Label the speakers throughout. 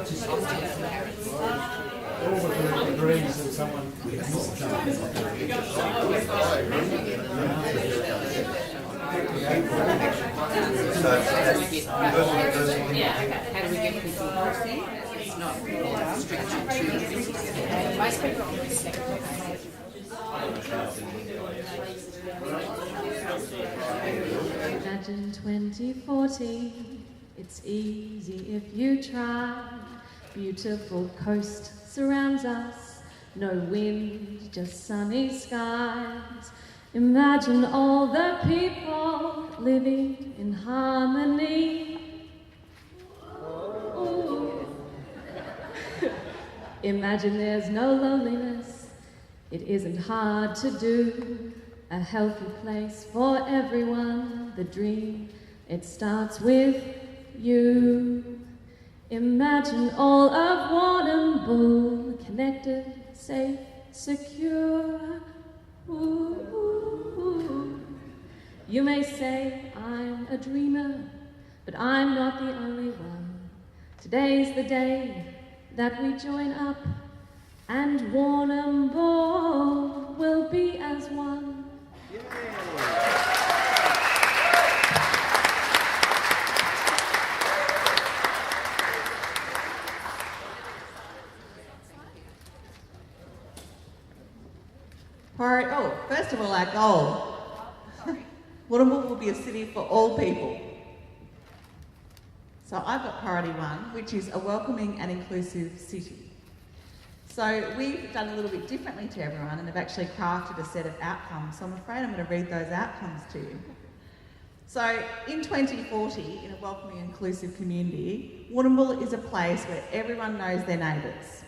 Speaker 1: All the degrees that someone...
Speaker 2: How do we get people healthy? It's not restricted to most people on the second page.
Speaker 3: Imagine 2040, it's easy if you try. Beautiful coast surrounds us, no wind, just sunny skies. Imagine all the people living in harmony. Ooh. Imagine there's no loneliness, it isn't hard to do. A healthy place for everyone, the dream, it starts with you. Imagine all of Warrnambool connected, safe, secure. Ooh. You may say I'm a dreamer, but I'm not the only one. Today's the day that we join up, and Warrnambool will be as one.
Speaker 4: First of all, our goal. Warrnambool will be a city for all people. So I've got priority one, which is a welcoming and inclusive city. So we've done a little bit differently to everyone and have actually crafted a set of outcomes. So I'm afraid I'm going to read those outcomes to you. So in 2040, in a welcoming and inclusive community, Warrnambool is a place where everyone knows their neighbours.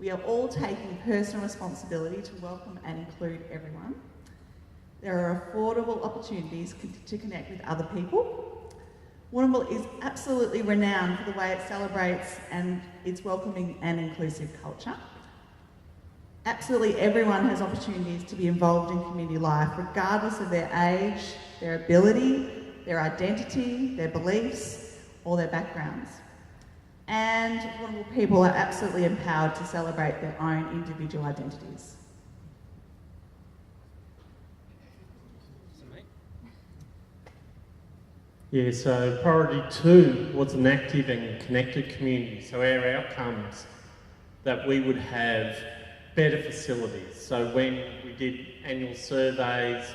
Speaker 4: We are all taking personal responsibility to welcome and include everyone. There are affordable opportunities to connect with other people. Warrnambool is absolutely renowned for the way it celebrates and its welcoming and inclusive culture. Absolutely everyone has opportunities to be involved in community life, regardless of their age, their ability, their identity, their beliefs, or their backgrounds. And Warrnambool people are absolutely empowered to celebrate their own individual identities.
Speaker 5: Yeah, so priority 2 was an active and connected community. So our outcomes, that we would have better facilities. So when we did annual surveys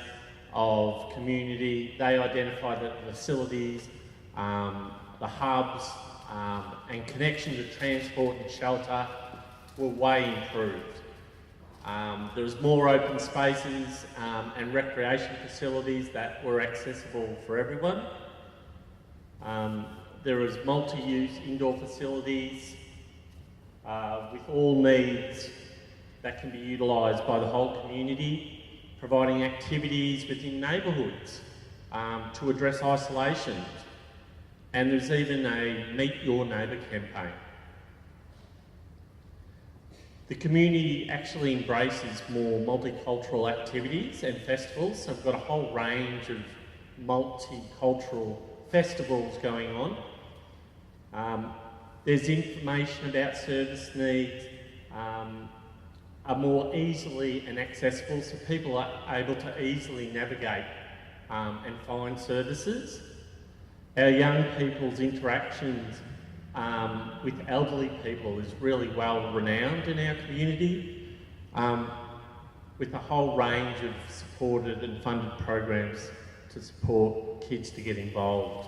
Speaker 5: of community, they identified that the facilities, the hubs, and connection to transport and shelter were way improved. There was more open spaces and recreation facilities that were accessible for everyone. There was multi-use indoor facilities with all needs that can be utilised by the whole community, providing activities within neighbourhoods to address isolation. And there's even a Meet Your Neighbour campaign. The community actually embraces more multicultural activities and festivals, so we've got a whole range of multicultural festivals going on. There's information about service needs are more easily and accessible, so people are able to easily navigate and find services. Our young people's interactions with elderly people is really well renowned in our community, with a whole range of supported and funded programs to support kids to get involved.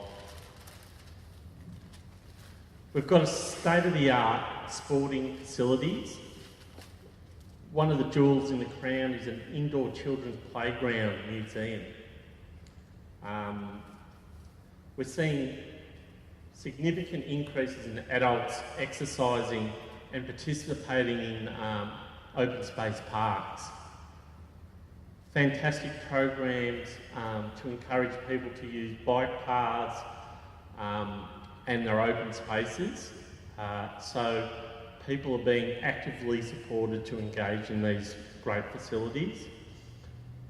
Speaker 5: We've got a state-of-the-art sporting facilities. One of the jewels in the crown is an indoor children's playground museum. We're seeing significant increases in adults exercising and participating in open space parks. Fantastic programs to encourage people to use bike paths and their open spaces. So people are being actively supported to engage in these great facilities.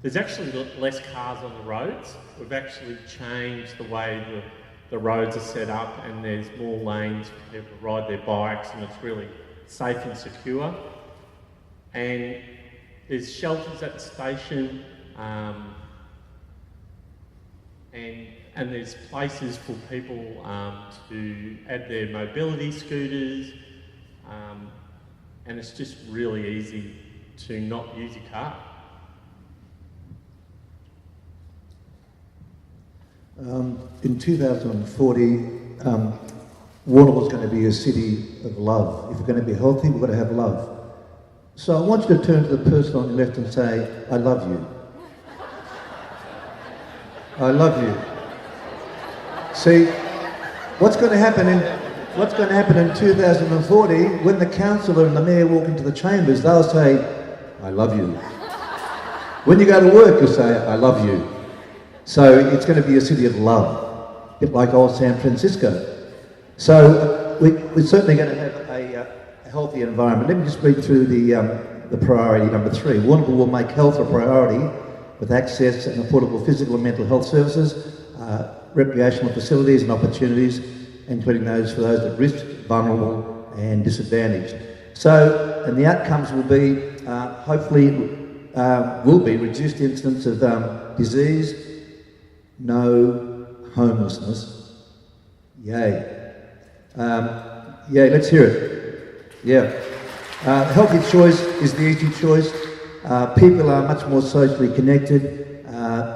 Speaker 5: There's actually less cars on the roads. We've actually changed the way the the roads are set up and there's more lanes for people to ride their bikes, and it's really safe and secure. And there's shelters at the station, and there's places for people to add their mobility scooters, and it's just really easy to not use your car.
Speaker 6: In 2040, Warrnambool's going to be a city of love. If we're going to be healthy, we've got to have love. So I want you to turn to the person on your left and say, I love you. I love you. See, what's going to happen in 2040, when the councillor and the mayor walk into the chambers, they'll say, I love you. When you go to work, you'll say, I love you. So it's going to be a city of love, a bit like old San Francisco. So we're certainly going to have a healthy environment. Let me just read through the priority number 3. Warrnambool will make health a priority with access and affordable physical and mental health services, recreational facilities and opportunities, including those for those at risk, vulnerable and disadvantaged. So, and the outcomes will be, hopefully, will be reduced incidence of disease, no homelessness. Yay. Yay, let's hear it. Yeah. Healthy choice is the easy choice. People are much more socially connected.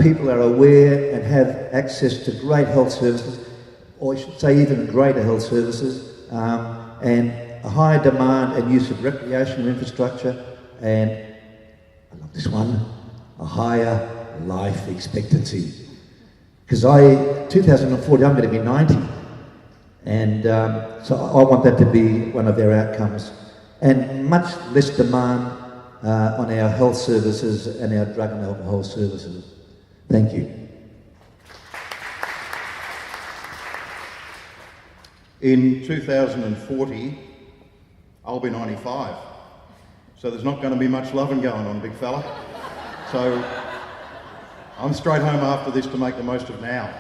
Speaker 6: People are aware and have access to great health services, or I should say even greater health services, and a higher demand and use of recreational infrastructure, and I love this one, a higher life expectancy. Because 2040, I'm going to be 90. And so I want that to be one of their outcomes. And much less demand on our health services and our drug and alcohol services. Thank you.
Speaker 7: In 2040, I'll be 95. So there's not going to be much loving going on, big fella. So I'm straight home after this to make the most of now.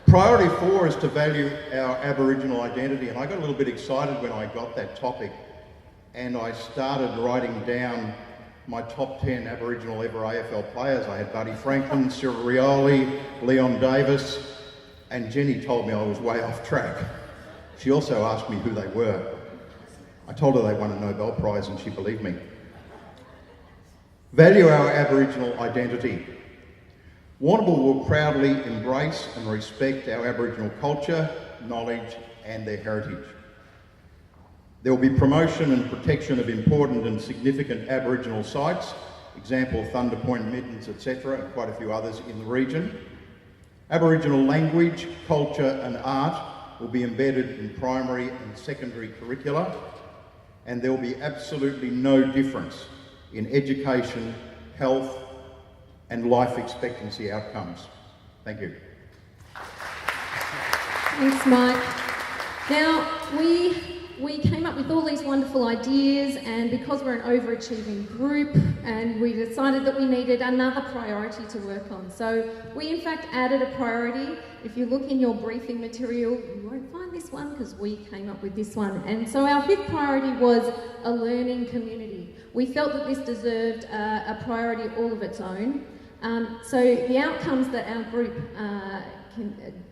Speaker 7: Priority 4 is to value our Aboriginal identity, and I got a little bit excited when I got that topic, and I started writing down my top 10 Aboriginal ever AFL players. I had Buddy Franklin, Cyril Rioli, Leon Davis, and Jenny told me I was way off track. She also asked me who they were. I told her they won a Nobel Prize and she believed me. Value our Aboriginal identity. Warrnambool will proudly embrace and respect our Aboriginal culture, knowledge and their heritage. There will be promotion and protection of important and significant Aboriginal sites, example Thunder Point, Mittens, etc., and quite a few others in the region. Aboriginal language, culture and art will be embedded in primary and secondary curricula, and there will be absolutely no difference in education, health and life expectancy outcomes. Thank you.
Speaker 3: Thanks, Mike. Now, we came up with all these wonderful ideas, and because we're an overachieving group, and we decided that we needed another priority to work on. So we in fact added a priority. If you look in your briefing material, you won't find this one because we came up with this one. And so our 5th priority was a learning community. We felt that this deserved a priority all of its own. So the outcomes that our group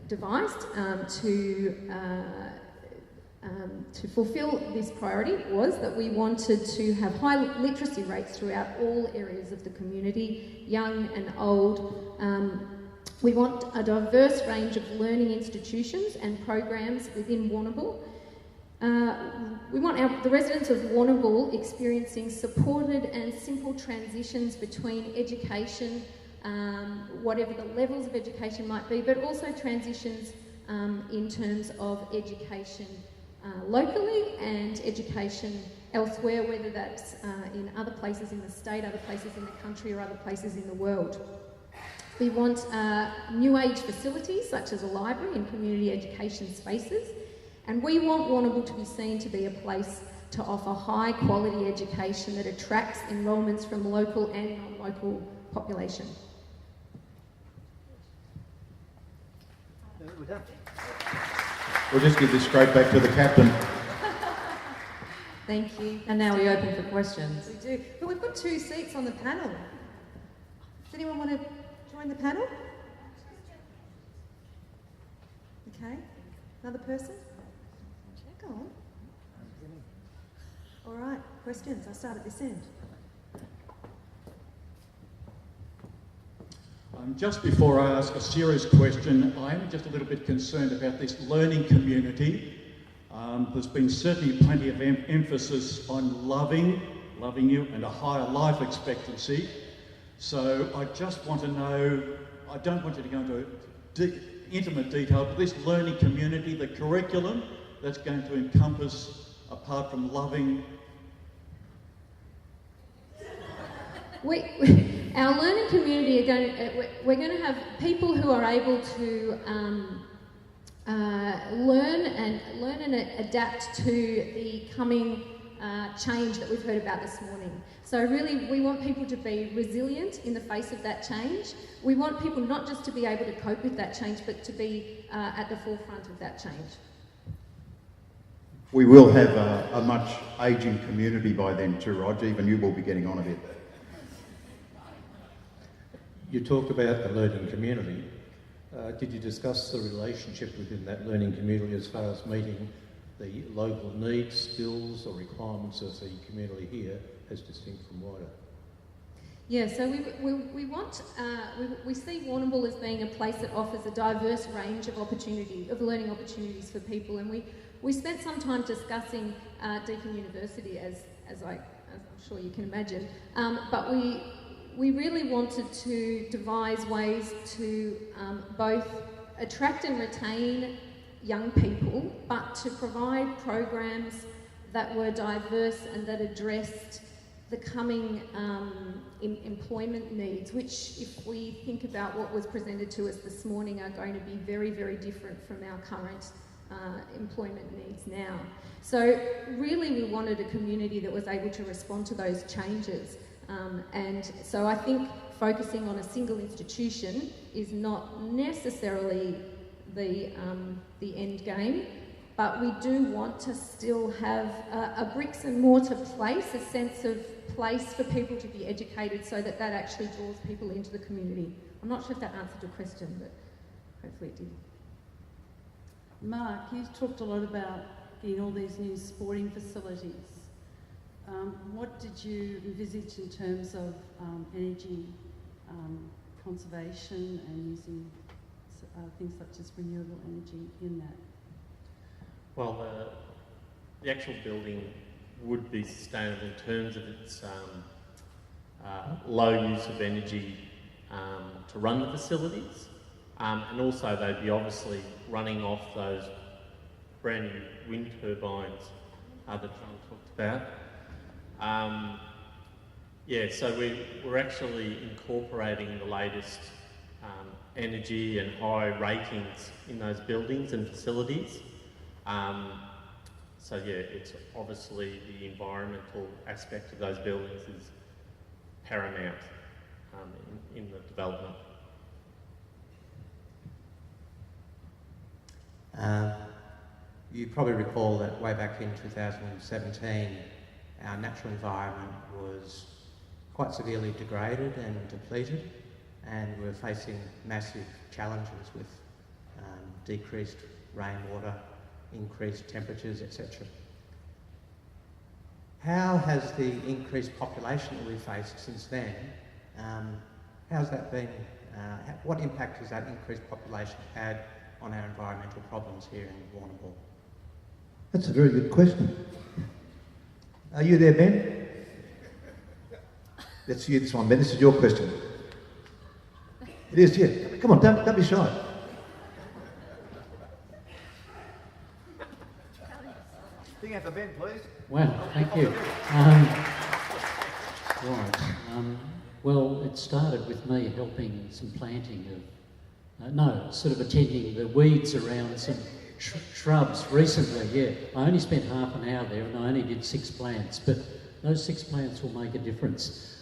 Speaker 3: devised to fulfil this priority was that we wanted to have high literacy rates throughout all areas of the community, young and old. We want a diverse range of learning institutions and programs within Warrnambool. We want the residents of Warrnambool experiencing supported and simple transitions between education, whatever the levels of education might be, but also transitions in terms of education locally and education elsewhere, whether that's in other places in the state, other places in the country or other places in the world. We want new age facilities such as a library and community education spaces, and we want Warrnambool to be seen to be a place to offer high quality education that attracts enrolments from local and non-local population.
Speaker 6: We're done.
Speaker 7: We'll just give this straight back to the captain.
Speaker 3: Thank you.
Speaker 2: And now we open for questions.
Speaker 3: We do. But we've got 2 seats on the panel. Does anyone want to join the panel? Okay. Another person? Go on. All right. Questions. I'll start at this end.
Speaker 8: Just before I ask a serious question, I am just a little bit concerned about this learning community. There's been certainly plenty of emphasis on loving you, and a higher life expectancy. So I just want to know, I don't want you to go into intimate detail, but this learning community, the curriculum that's going to encompass, apart from loving.
Speaker 3: Our learning community we're going to have people who are able to learn and adapt to the coming change that we've heard about this morning. So really, we want people to be resilient in the face of that change. We want people not just to be able to cope with that change, but to be at the forefront of that change.
Speaker 7: We will have a much ageing community by then too, Roger. Even you will be getting on a bit.
Speaker 6: You talked about the learning community. Did you discuss the relationship within that learning community as far as meeting the local needs, skills or requirements of the community here as distinct from wider?
Speaker 3: Yeah, so we see Warrnambool as being a place that offers a diverse range of learning opportunities for people, and we spent some time discussing Deakin University, as I'm sure you can imagine, but we really wanted to devise ways to both attract and retain young people, but to provide programs that were diverse and that addressed the coming employment needs, which, if we think about what was presented to us this morning, are going to be very, very different from our current employment needs now. So really we wanted a community that was able to respond to those changes. And so I think focusing on a single institution is not necessarily the end game, but we do want to still have a bricks and mortar place, a sense of place for people to be educated, so that actually draws people into the community. I'm not sure if that answered your question, but hopefully it did.
Speaker 9: Mark, you talked a lot about getting all these new sporting facilities. What did you envisage in terms of energy conservation and using things such as renewable energy in that?
Speaker 5: Well, the actual building would be sustainable in terms of its low use of energy to run the facilities, and also they'd be obviously running off those brand new wind turbines that John talked about. So we're actually incorporating the latest energy and high ratings in those buildings and facilities. It's obviously the environmental aspect of those buildings is paramount in the development.
Speaker 10: You probably recall that way back in 2017, our natural environment was quite severely degraded and depleted, and we're facing massive challenges with decreased rainwater, increased temperatures, etc. How has the increased population that we've faced since then, how's that been, what impact has that increased population had on our environmental problems here in Warrnambool?
Speaker 6: That's a very good question. Are you there, Ben? Let's hear this one, Ben. This is your question. It is, yeah. Come on, don't be shy. Big hand for Ben, please.
Speaker 11: Wow, thank you. Well, it started with me helping some planting of, sort of attending the weeds around some shrubs recently, yeah. I only spent half an hour there and I only did 6 plants, but those 6 plants will make a difference.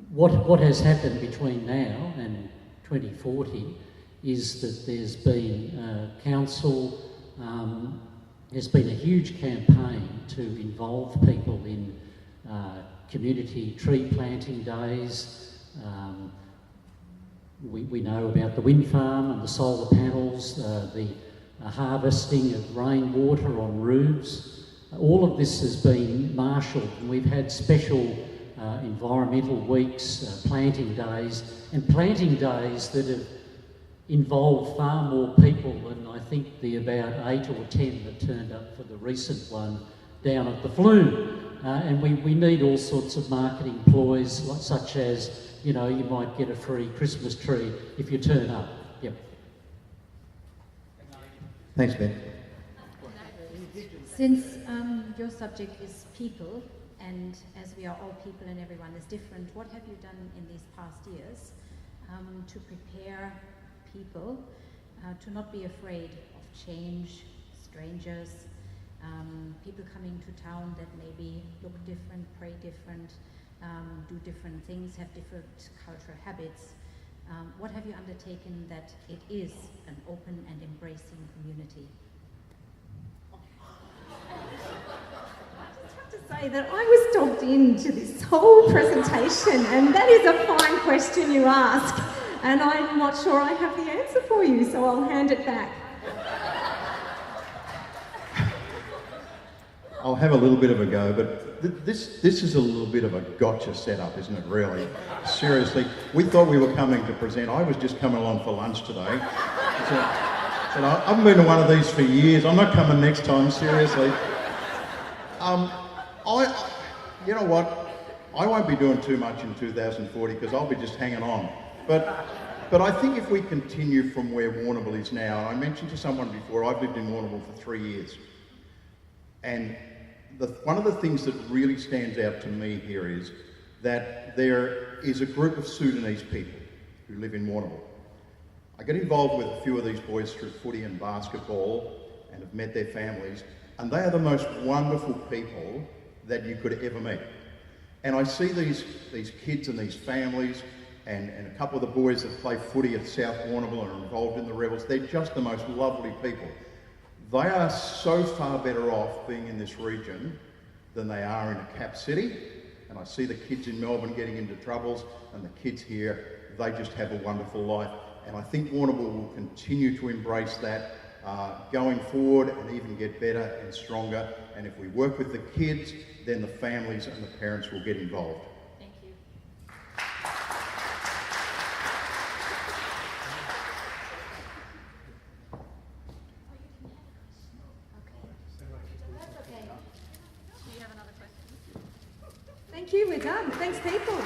Speaker 11: What has happened between now and 2040 is that there's been council, there's been a huge campaign to involve people in community tree planting days. We know about the wind farm and the solar panels, the harvesting of rainwater on roofs. All of this has been marshalled, and we've had special environmental weeks, planting days that have involved far more people than I think the about 8 or 10 that turned up for the recent one down at the Flume. And we need all sorts of marketing ploys, such as, you know, you might get a free Christmas tree if you turn up. Yep.
Speaker 6: Thanks, Ben.
Speaker 3: Since your subject is people, and as we are all people and everyone is different, what have you done in these past years to prepare people to not be afraid of change, strangers, people coming to town that maybe look different, pray different, do different things, have different cultural habits? What have you undertaken that it is an open and embracing community? Say that I was dogged into this whole presentation, and that is a fine question you ask, and I'm not sure I have the answer for you, so I'll hand it back.
Speaker 7: I'll have a little bit of a go, but this is a little bit of a gotcha setup, isn't it, really? Seriously, we thought we were coming to present. I was just coming along for lunch today. So I haven't been to one of these for years. I'm not coming next time, seriously. You know what? I won't be doing too much in 2040 because I'll be just hanging on. But I think if we continue from where Warrnambool is now, and I mentioned to someone before, I've lived in Warrnambool for 3 years, and one of the things that really stands out to me here is that there is a group of Sudanese people who live in Warrnambool. I get involved with a few of these boys through footy and basketball and have met their families, and they are the most wonderful people that you could ever meet. And I see these kids and these families and a couple of the boys that play footy at South Warrnambool and are involved in the Rebels. They're just the most lovely people. They are so far better off being in this region than they are in a cap city. And I see the kids in Melbourne getting into troubles, and the kids here, they just have a wonderful life. And I think Warrnambool will continue to embrace that going forward and even get better and stronger. And if we work with the kids, then the families and the parents will get involved.
Speaker 3: Thank you. Thank you, we're done. Thanks, people.